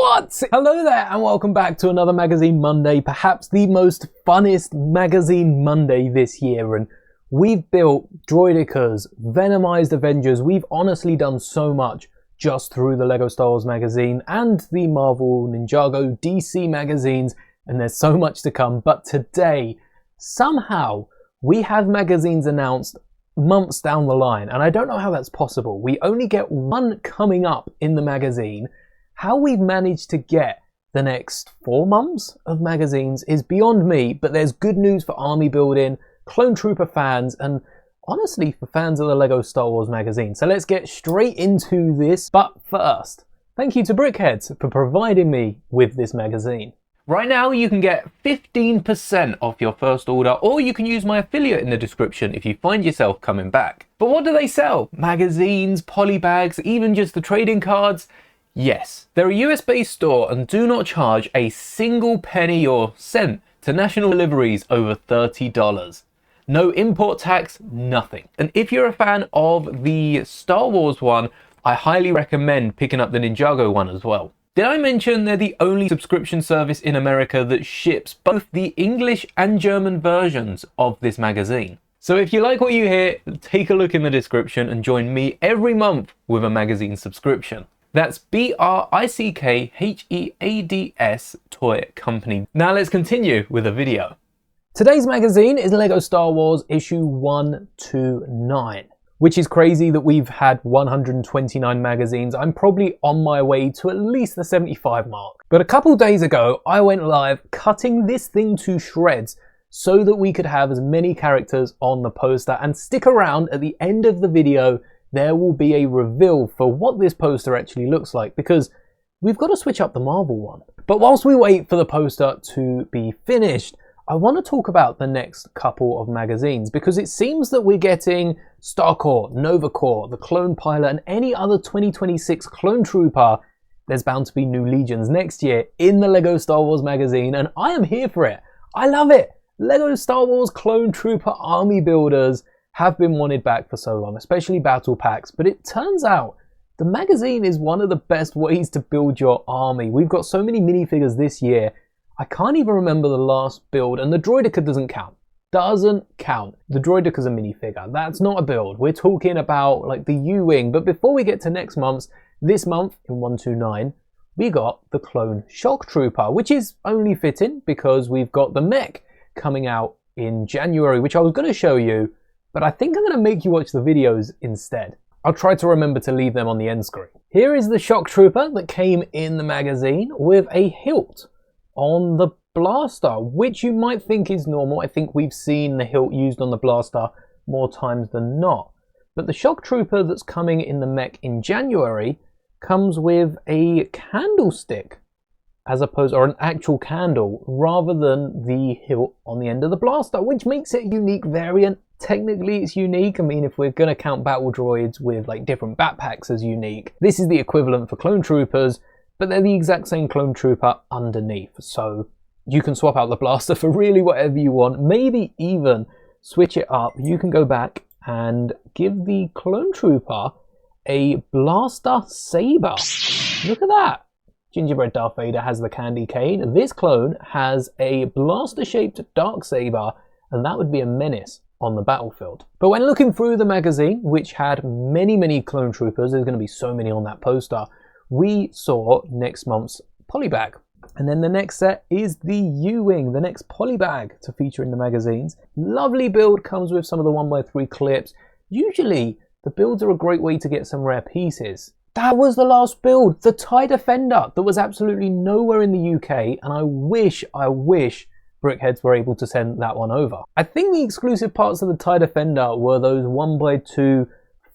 What? Hello there and welcome back to another Magazine Monday, perhaps the most funnest Magazine Monday this year. And we've built Droidekas, Venomized Avengers. We've honestly done so much just through the LEGO Star Wars magazine and the Marvel, Ninjago, DC magazines, and there's so much to come. But today, somehow, we have magazines announced months down the line, and I don't know how that's possible. We only get one coming up in the magazine. How we've managed to get the next 4 months of magazines is beyond me, but there's good news for army building, Clone Trooper fans, and honestly for fans of the LEGO Star Wars magazine. So let's get straight into this, but first, thank you to Brickheads for providing me with this magazine. Right now you can get 15% off your first order, or you can use my affiliate in the description if you find yourself coming back. But what do they sell? Magazines, polybags, even just the trading cards? Yes, they're a US-based store and do not charge a single penny or cent to national deliveries over $30. No import tax, nothing. And if you're a fan of the Star Wars one, I highly recommend picking up the Ninjago one as well. Did I mention they're the only subscription service in America that ships both the English and German versions of this magazine? So if you like what you hear, take a look in the description and join me every month with a magazine subscription. That's Brickheads Toy Company. Now let's continue with the video. Today's magazine is LEGO Star Wars issue 129. Which is crazy that we've had 129 magazines. I'm probably on my way to at least the 75 mark. But a couple days ago, I went live cutting this thing to shreds so that we could have as many characters on the poster. And stick around, at the end of the video, there will be a reveal for what this poster actually looks like, because we've got to switch up the Marvel one. But whilst we wait for the poster to be finished, I want to talk about the next couple of magazines, because it seems that we're getting Star Corps, Nova Corps, the Clone Pilot, and any other 2026 Clone Trooper. There's bound to be new Legions next year in the LEGO Star Wars magazine, and I am here for it. I love it. LEGO Star Wars Clone Trooper army builders have been wanted back for so long, especially battle packs, but it turns out the magazine is one of the best ways to build your army. We've got so many minifigures this year. I can't even remember the last build, and the Droideka doesn't count. Doesn't count. The Droideka's a minifigure. That's not a build. We're talking about like the U-Wing. But before we get to next month's, this month in 129, we got the Clone Shock Trooper, which is only fitting because we've got the mech coming out in January, which I was going to show you, but I think I'm going to make you watch the videos instead. I'll try to remember to leave them on the end screen. Here is the Shock Trooper that came in the magazine with a hilt on the blaster, which you might think is normal. I think we've seen the hilt used on the blaster more times than not. But the Shock Trooper that's coming in the mech in January comes with a candlestick, as opposed, or an actual candle, rather than the hilt on the end of the blaster, which makes it a unique variant. Technically it's unique. I mean, if we're going to count battle droids with like different backpacks as unique, this is the equivalent for Clone Troopers, but they're the exact same Clone Trooper underneath. So you can swap out the blaster for really whatever you want, maybe even switch it up. You can go back and give the Clone Trooper a blaster saber. Look at that. Gingerbread Darth Vader has the candy cane. This clone has a blaster-shaped Darksaber, and that would be a menace on the battlefield. But when looking through the magazine, which had many Clone Troopers, there's going to be so many on that poster, we saw next month's polybag. And then the next set is the U-Wing, the next polybag to feature in the magazines. Lovely build, comes with some of the 1x3 clips. Usually, the builds are a great way to get some rare pieces. That was the last build, the TIE Defender, that was absolutely nowhere in the UK, and I wish Brickheads were able to send that one over. I think the exclusive parts of the TIE Defender were those 1x2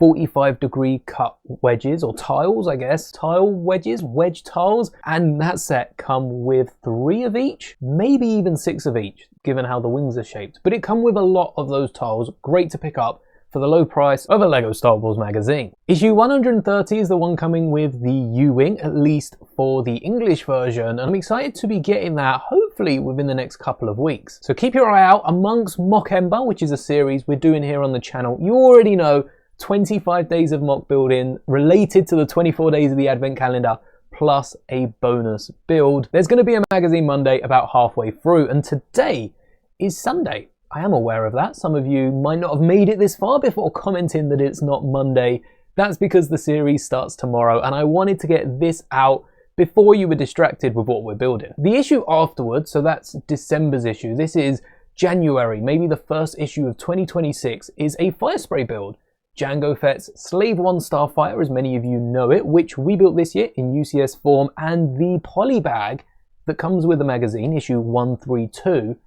45-degree cut wedges, or tiles, I guess. Tile wedges, wedge tiles. And that set come with 3 of each, maybe even 6 of each, given how the wings are shaped. But it come with a lot of those tiles, great to pick up for the low price of a LEGO Star Wars magazine. Issue 130 is the one coming with the U-Wing, at least for the English version, and I'm excited to be getting that hopefully within the next couple of weeks. So keep your eye out amongst Mock Ember, which is a series we're doing here on the channel. You already know 25 days of mock building related to the 24 days of the advent calendar, plus a bonus build. There's going to be a magazine Monday about halfway through, and today is Sunday. I am aware of that. Some of you might not have made it this far before commenting that it's not Monday. That's because the series starts tomorrow, and I wanted to get this out before you were distracted with what we're building. The issue afterwards, so that's December's issue, this is January, maybe the first issue of 2026, is a fire spray build. Jango Fett's Slave 1 Starfighter, as many of you know it, which we built this year in UCS form, and the poly bag that comes with the magazine, issue 132,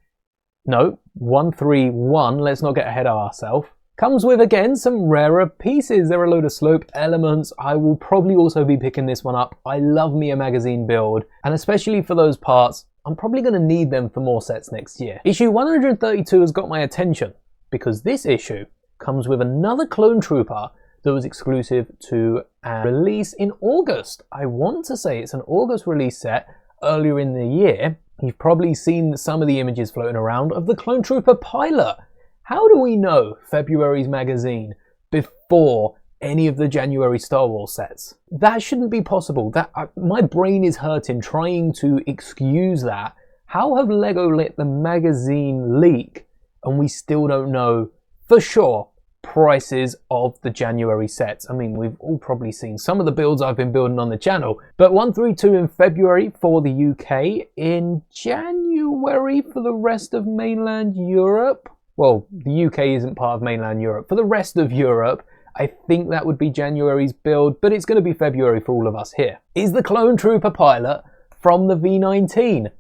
no, 131, let's not get ahead of ourselves, comes with, again, some rarer pieces. There are a load of slope elements. I will probably also be picking this one up. I love me a magazine build, and especially for those parts, I'm probably going to need them for more sets next year. Issue 132 has got my attention because this issue comes with another Clone Trooper that was exclusive to a release in August. I want to say it's an August release set earlier in the year. You've probably seen some of the images floating around of the Clone Trooper pilot. How do we know February's magazine before any of the January Star Wars sets? That shouldn't be possible. My brain is hurting trying to excuse that. How have LEGO let the magazine leak and we still don't know for sure prices of the January sets? I mean, we've all probably seen some of the builds I've been building on the channel, but 132 in February for the UK, in January for the rest of mainland Europe. Well, the UK isn't part of mainland Europe. For the rest of Europe, I think that would be January's build, but it's going to be February for all of us here. Is the Clone Trooper pilot from the V19?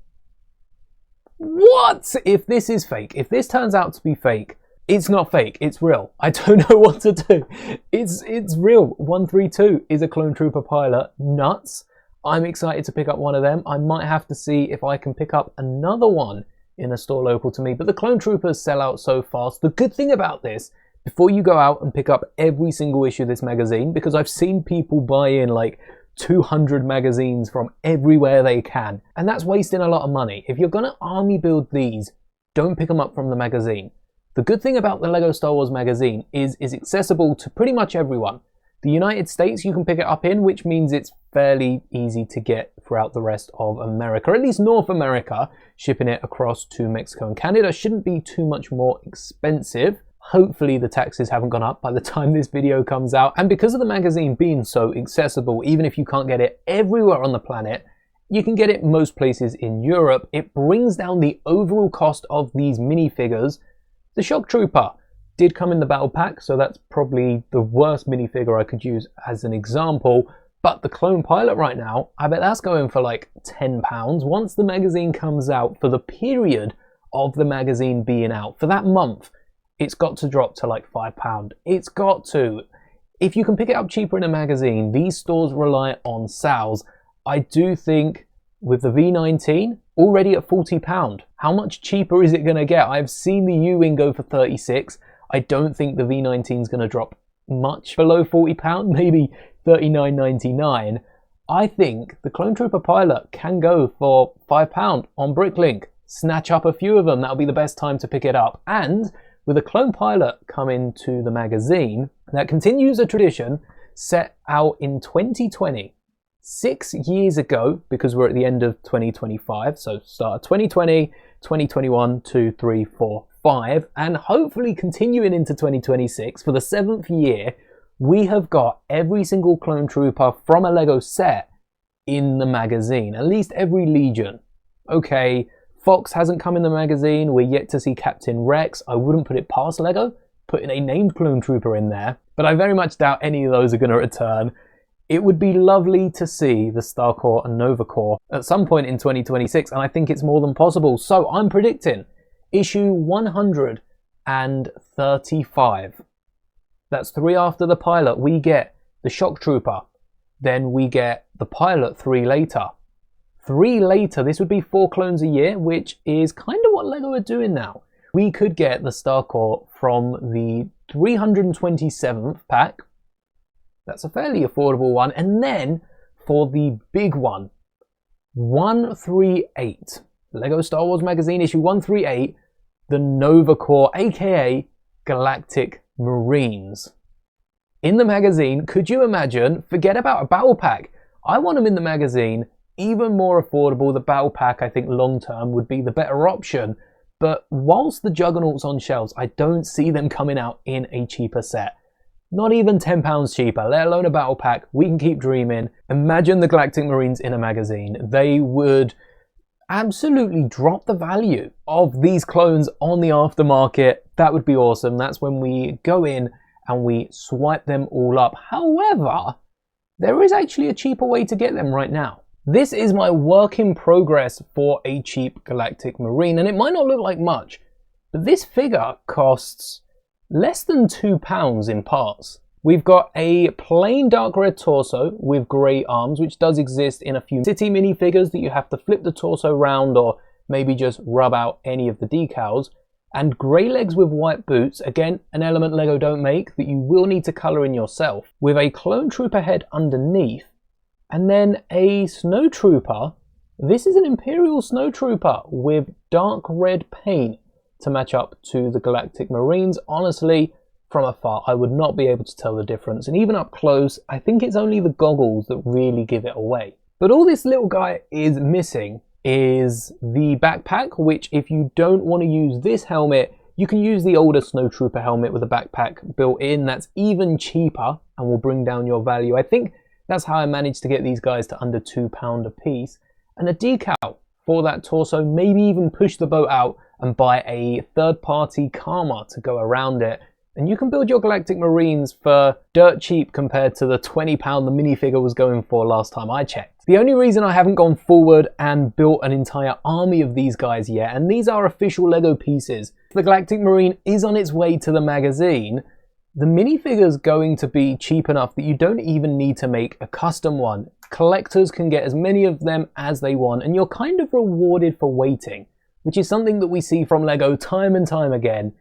What? If this is fake, if this turns out to be fake, it's not fake, it's real. I don't know what to do. It's real. 132 is a Clone Trooper pilot. Nuts. I'm excited to pick up one of them. I might have to see if I can pick up another one in a store local to me, but the Clone Troopers sell out so fast. The good thing about this, before you go out and pick up every single issue of this magazine, because I've seen people buy in like 200 magazines from everywhere they can, and that's wasting a lot of money. If you're gonna army build these, don't pick them up from the magazine. The good thing about the LEGO Star Wars magazine is accessible to pretty much everyone. The United States you can pick it up in, which means it's fairly easy to get throughout the rest of America, at least North America. Shipping it across to Mexico and Canada shouldn't be too much more expensive. Hopefully the taxes haven't gone up by the time this video comes out. And because of the magazine being so accessible, even if you can't get it everywhere on the planet, you can get it most places in Europe. It brings down the overall cost of these minifigures. The Shock Trooper did come in the battle pack, so that's probably the worst minifigure I could use as an example. But the Clone Pilot right now, I bet that's going for like £10. Once the magazine comes out, for the period of the magazine being out, for that month, it's got to drop to like £5. It's got to. If you can pick it up cheaper in a magazine, these stores rely on sales. I do think with the V19, already at £40, how much cheaper is it going to get? I've seen the U-Wing go for 36. I don't think the V19 is going to drop much below £40, maybe $39.99. I think the Clone Trooper pilot can go for £5 on Bricklink. Snatch up a few of them, that'll be the best time to pick it up. And with a Clone Pilot coming to the magazine, that continues a tradition set out in 2020. 6 years ago, because we're at the end of 2025, so start of 2020, 2021, 2, 3, 4, 5, and hopefully continuing into 2026 for the 7th year, we have got every single Clone Trooper from a LEGO set in the magazine, at least every Legion. Okay, Fox hasn't come in the magazine, we're yet to see Captain Rex. I wouldn't put it past LEGO putting a named Clone Trooper in there, but I very much doubt any of those are going to return. It would be lovely to see the Star Corps and Nova Corps at some point in 2026, and I think it's more than possible. So I'm predicting issue 135. That's 3 after the pilot. We get the Shock Trooper. Then we get the pilot 3 later. 3 later, this would be 4 clones a year, which is kind of what LEGO are doing now. We could get the Star Corps from the 327th pack. That's a fairly affordable one. And then for the big one, 138. LEGO Star Wars Magazine issue 138, the Nova Corps, aka Galactic Marines. In the magazine, could you imagine, forget about a battle pack, I want them in the magazine, even more affordable. The battle pack, I think long term would be the better option. But whilst the Juggernauts on shelves, I don't see them coming out in a cheaper set. Not even £10 cheaper, let alone a battle pack. We can keep dreaming. Imagine the Galactic Marines in a magazine. They would absolutely drop the value of these clones on the aftermarket. That would be awesome. That's when we go in and we swipe them all up. However, there is actually a cheaper way to get them right now. This is my work in progress for a cheap Galactic Marine, and it might not look like much, but this figure costs less than £2 in parts. We've got a plain dark red torso with grey arms, which does exist in a few city minifigures that you have to flip the torso round or maybe just rub out any of the decals. And grey legs with white boots, again, an element LEGO don't make that you will need to colour in yourself, with a clone trooper head underneath, and then a snow trooper. This is an Imperial snow trooper with dark red paint to match up to the Galactic Marines. Honestly, from afar, I would not be able to tell the difference, and even up close, I think it's only the goggles that really give it away. But all this little guy is missing is the backpack, which if you don't want to use this helmet, you can use the older Snowtrooper helmet with a backpack built in. That's even cheaper and will bring down your value. I think that's how I managed to get these guys to under £2 a piece. And a decal for that torso, maybe even push the boat out and buy a third-party Karma to go around it. And you can build your Galactic Marines for dirt cheap compared to the £20 the minifigure was going for last time I checked. The only reason I haven't gone forward and built an entire army of these guys yet, and these are official LEGO pieces, the Galactic Marine is on its way to the magazine. The minifigure's going to be cheap enough that you don't even need to make a custom one. Collectors can get as many of them as they want, and you're kind of rewarded for waiting, which is something that we see from LEGO time and time again.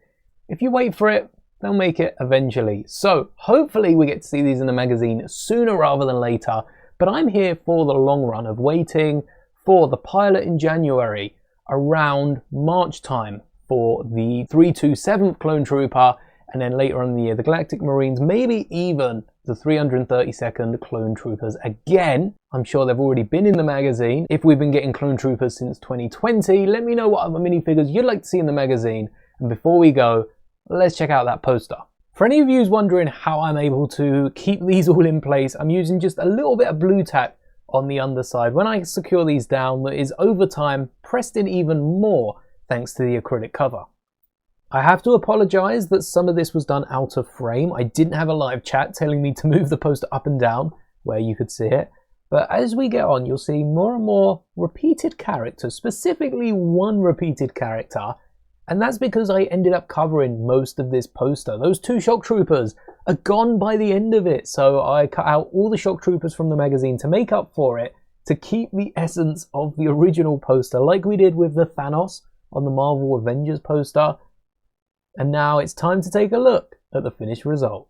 If you wait for it, they'll make it eventually. So hopefully we get to see these in the magazine sooner rather than later, but I'm here for the long run of waiting for the pilot in January, around March time for the 327th Clone Trooper, and then later on in the year the Galactic Marines, maybe even the 332nd Clone Troopers. Again, I'm sure they've already been in the magazine. If we've been getting Clone Troopers since 2020, let me know what other minifigures you'd like to see in the magazine. And before we go, let's check out that poster. For any of you who's wondering how I'm able to keep these all in place, I'm using just a little bit of blue tack on the underside. When I secure these down, that is over time pressed in even more thanks to the acrylic cover. I have to apologise that some of this was done out of frame. I didn't have a live chat telling me to move the poster up and down where you could see it. But as we get on, you'll see more and more repeated characters, specifically one repeated character. And that's because I ended up covering most of this poster. Those two shock troopers are gone by the end of it. So I cut out all the shock troopers from the magazine to make up for it, to keep the essence of the original poster, like we did with the Thanos on the Marvel Avengers poster. And now it's time to take a look at the finished result.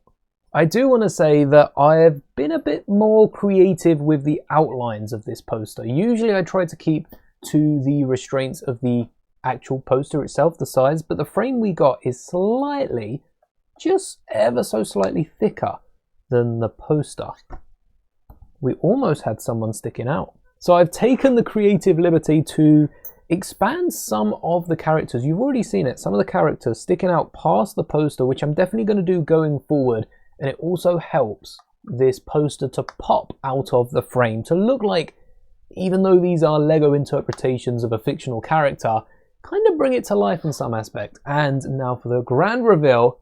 I do want to say that I have been a bit more creative with the outlines of this poster. Usually I try to keep to the restraints of the actual poster itself, the size, but the frame we got is slightly, just ever so slightly thicker than the poster. We almost had someone sticking out. So I've taken the creative liberty to expand some of the characters. You've already seen it, some of the characters sticking out past the poster, which I'm definitely going to do going forward. And it also helps this poster to pop out of the frame, to look like, even though these are LEGO interpretations of a fictional character, kind of bring it to life in some aspect. And now for the grand reveal.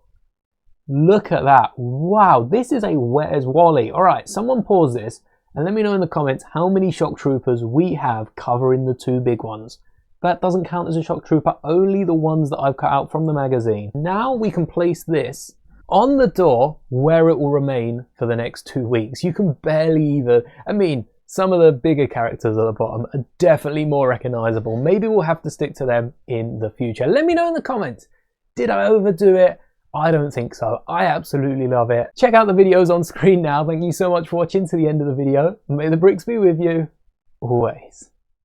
Look at that. Wow, this is a Where's Wally? All right, someone pause this and let me know in the comments how many shock troopers we have covering the two big ones. That doesn't count as a shock trooper, only the ones that I've cut out from the magazine. Now we can place this on the door where it will remain for the next 2 weeks. You can barely even, I mean, some of the bigger characters at the bottom are definitely more recognizable. Maybe we'll have to stick to them in the future. Let me know in the comments. Did I overdo it? I don't think so. I absolutely love it. Check out the videos on screen now. Thank you so much for watching to the end of the video. May the bricks be with you always.